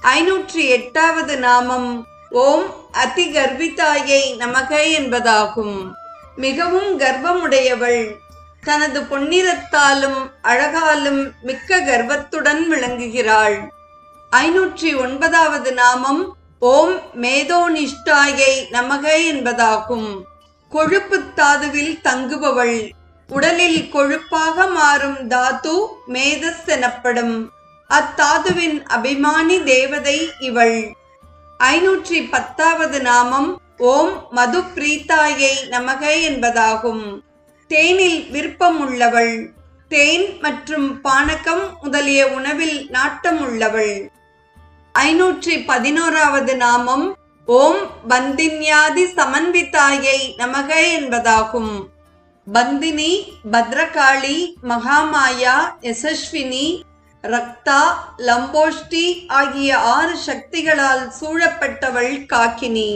508வது நாமம் ஓம் அதிகர்விதாயை நமக என்பதாகும். மிகவும் கர்ப்பமுடையவள், தனது பொன்னிறத்தாலும் அழகாலும் மிக்க கர்வத்துடன் விளங்குகிறாள். 509வது நாமம் ஓம் மேதோனிஷ்டாயை நமக என்பதாகும். கொழுப்பு தாதுவில் தங்குபவள், உடலில் கொழுப்பாக மாறும் தாது மேதஸ் எனப்படும். அத்தாதுவின் அபிமானி தேவதை இவள். 510வது நாமம் ஓம் மது பிரீத்தாயை நமக என்பதாகும். தேனில் விருப்பம் உள்ளவள், தேன் மற்றும் பானகம் முதலிய உணவில் நாட்டம் உள்ளவள். 511வது நாமம் ஓம் பந்தின்யாதி சமன்விதாயை நமக என்பதாகும். பந்தினி, பத்ரகாளி, மகாமாயா, யசஸ்வினி, ரக்தா, லம்போஷ்டி ஆகிய 6 சக்திகளால் சூழப்பட்டவள் காக்கினி.